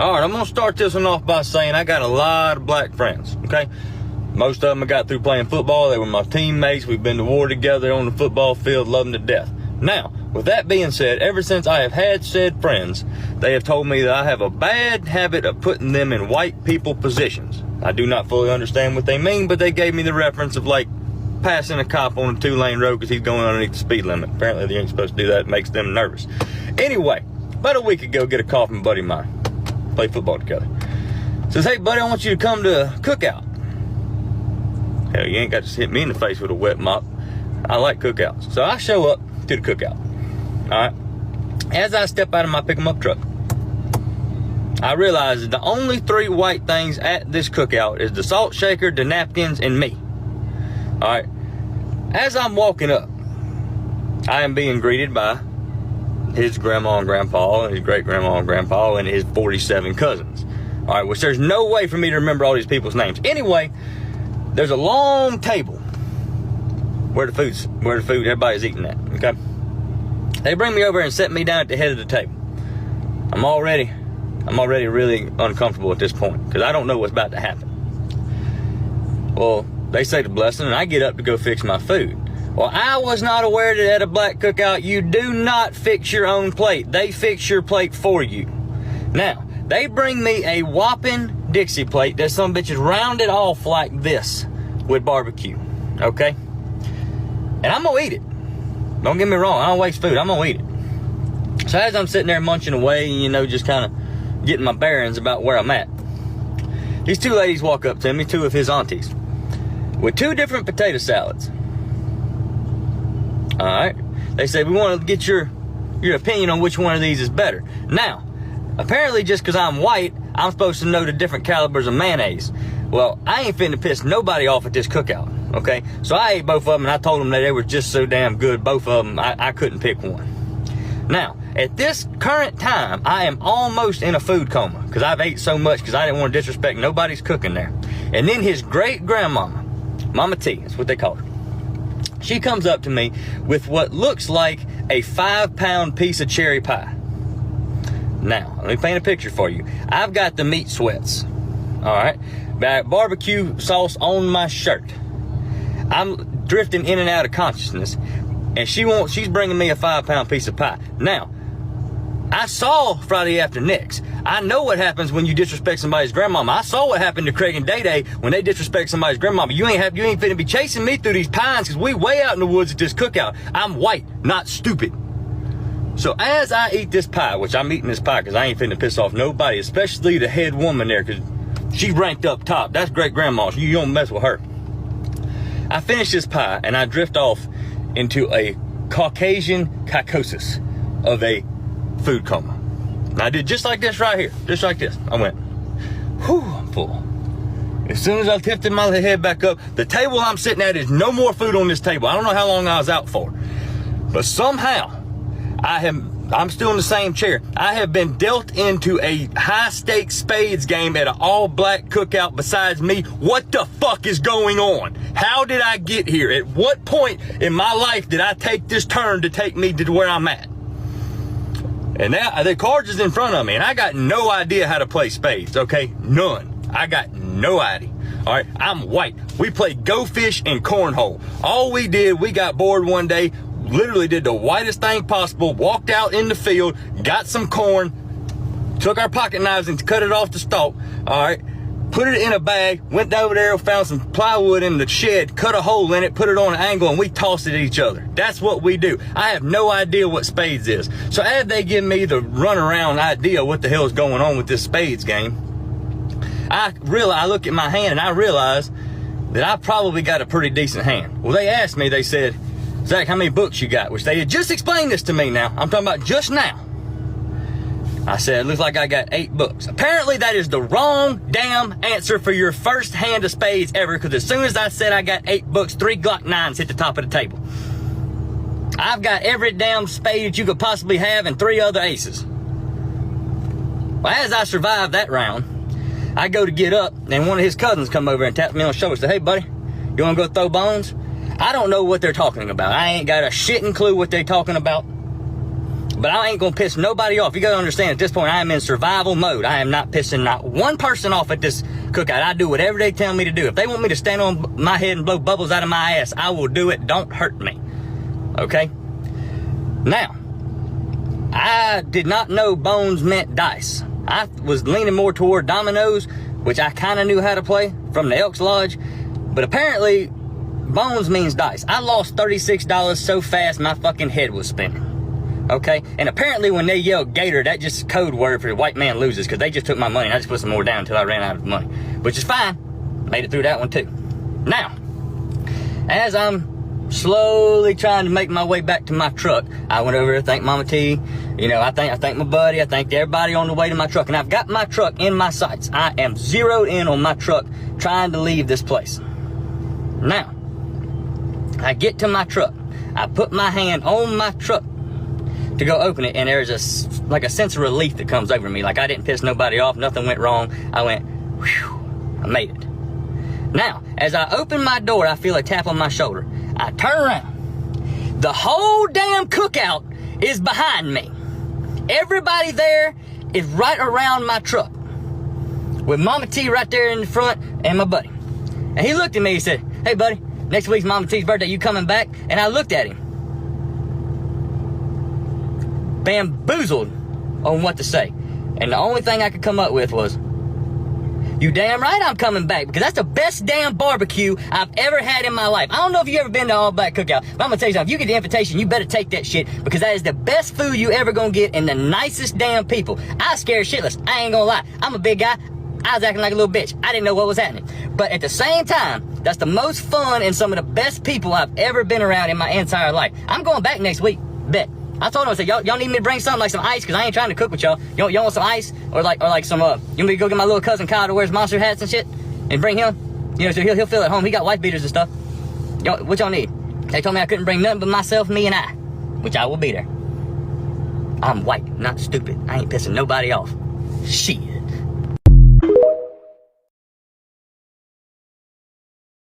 All right, I'm going to start this one off by saying I got a lot of black friends, okay? Most of them I got through playing football. They were my teammates. We've been to war together on the football field, love them to death. Now, with that being said, ever since I have had said friends, they have told me that I have a bad habit of putting them in white people positions. I do not fully understand what they mean, but they gave me the reference of like passing a cop on a 2-lane road because he's going underneath the speed limit. Apparently they ain't supposed to do that. It makes them nervous. Anyway, about a week ago, get a call from a buddy of mine. Play football together. Says, hey buddy, I want you to come to a cookout. Hell, you ain't got to hit me in the face with a wet mop. I like cookouts. So I show up to the cookout. Alright. As I step out of my pick-em-up truck, I realize that the only 3 white things at this cookout is the salt shaker, the napkins, and me. Alright. As I'm walking up, I am being greeted by his grandma and grandpa, and his great-grandma and grandpa, and his 47 cousins. Alright, which there's no way for me to remember all these people's names. Anyway, there's a long table where the food everybody's eating at, okay? They bring me over and set me down at the head of the table. I'm already really uncomfortable at this point because I don't know what's about to happen. Well, they say the blessing and I get up to go fix my food. Well, I was not aware that at a black cookout, you do not fix your own plate. They fix your plate for you. Now, they bring me a whopping Dixie plate that some bitch is rounded off like this with barbecue, okay? And I'm gonna eat it. Don't get me wrong, I don't waste food, I'm gonna eat it. So as I'm sitting there munching away, you know, just kind of getting my bearings about where I'm at, these 2 ladies walk up to me, 2 of his aunties, with 2 different potato salads. All right. They say, we want to get your opinion on which one of these is better. Now, apparently just because I'm white, I'm supposed to know the different calibers of mayonnaise. Well, I ain't finna piss nobody off at this cookout, okay? So I ate both of them, and I told them that they were just so damn good, both of them, I couldn't pick one. Now, at this current time, I am almost in a food coma because I've ate so much because I didn't want to disrespect nobody's cooking there. And then his great-grandmama, Mama T, that's what they call her, she comes up to me with what looks like a 5-pound piece of cherry pie. Now, let me paint a picture for you. I've got the meat sweats, all right? Barbecue sauce on my shirt. I'm drifting in and out of consciousness, and she's bringing me a 5-pound piece of pie. Now, I saw Friday After Next. I know what happens when you disrespect somebody's grandmama. I saw what happened to Craig and Day Day when they disrespect somebody's grandmama. You ain't finna be chasing me through these pines because we way out in the woods at this cookout. I'm white, not stupid. So as I eat this pie, which I'm eating this pie because I ain't finna piss off nobody, especially the head woman there because she's ranked up top. That's great grandma. So you don't mess with her. I finish this pie and I drift off into a Caucasian psychosis of a food coma. And I did just like this right here. Just like this. I went, whew, I'm full. As soon as I lifted my head back up, the table I'm sitting at is no more food on this table. I don't know how long I was out for. But somehow, I'm still in the same chair. I have been dealt into a high-stakes Spades game at an all-black cookout besides me. What the fuck is going on? How did I get here? At what point in my life did I take this turn to take me to where I'm at? And now the cards is in front of me, and I got no idea how to play spades, okay? None. I got no idea. All right, I'm white. We played Go Fish and Cornhole. All we did, we got bored one day, literally did the whitest thing possible, walked out in the field, got some corn, took our pocket knives and cut it off the stalk, all right? Put it in a bag, went over there, found some plywood in the shed, cut a hole in it, put it on an angle, and we tossed it at each other. That's what we do. I have no idea what spades is. So as they give me the runaround idea what the hell is going on with this spades game, I look at my hand and I realize that I probably got a pretty decent hand. Well, they asked me, they said, Zach, how many books you got? Which they had just explained this to me now. I'm talking about just now. I said, it looks like I got 8 books. Apparently that is the wrong damn answer for your first hand of spades ever, because as soon as I said I got 8 books, 3 Glock 9s hit the top of the table. I've got every damn spade that you could possibly have and 3 other aces. Well, as I survived that round, I go to get up, and one of his cousins come over and tapped me on the shoulder and said, hey, buddy, you want to go throw bones? I don't know what they're talking about. I ain't got a shitting clue what they're talking about. But I ain't gonna piss nobody off. You gotta understand, at this point, I am in survival mode. I am not pissing not one person off at this cookout. I do whatever they tell me to do. If they want me to stand on my head and blow bubbles out of my ass, I will do it. Don't hurt me. Okay? Now, I did not know bones meant dice. I was leaning more toward dominoes, which I kind of knew how to play from the Elks Lodge. But apparently, bones means dice. I lost $36 so fast my fucking head was spinning. Okay? And apparently when they yell gator, that just code word for the white man loses, because they just took my money and I just put some more down until I ran out of money. Which is fine. Made it through that one too. Now, as I'm slowly trying to make my way back to my truck, I went over to thank Mama T. You know, I thank my buddy. I thanked everybody on the way to my truck. And I've got my truck in my sights. I am zeroed in on my truck trying to leave this place. Now, I get to my truck. I put my hand on my truck to go open it, and there's a sense of relief that comes over me. Like I didn't piss nobody off, nothing went wrong. I went, whew, I made it. Now, as I open my door, I feel a tap on my shoulder. I turn around. The whole damn cookout is behind me. Everybody there is right around my truck, with Mama T right there in the front and my buddy. And he looked at me, he said, hey buddy, next week's Mama T's birthday, you coming back? And I looked at him, bamboozled on what to say. And the only thing I could come up with was, you damn right I'm coming back, because that's the best damn barbecue I've ever had in my life. I don't know if you ever been to All Black Cookout, but I'm gonna tell you something. If you get the invitation, you better take that shit, because that is the best food you ever gonna get and the nicest damn people. I was scared shitless. I ain't gonna lie. I'm a big guy. I was acting like a little bitch. I didn't know what was happening. But at the same time, that's the most fun and some of the best people I've ever been around in my entire life. I'm going back next week. Bet. I told him, I said, y'all need me to bring something like some ice, because I ain't trying to cook with y'all. Y'all want some ice? Or like some, you want me to go get my little cousin Kyle that wears monster hats and shit? And bring him? You know, so he'll feel at home. He got wife beaters and stuff. What y'all need? They told me I couldn't bring nothing but myself, me, and I. Which I will be there. I'm white, not stupid. I ain't pissing nobody off. Shit.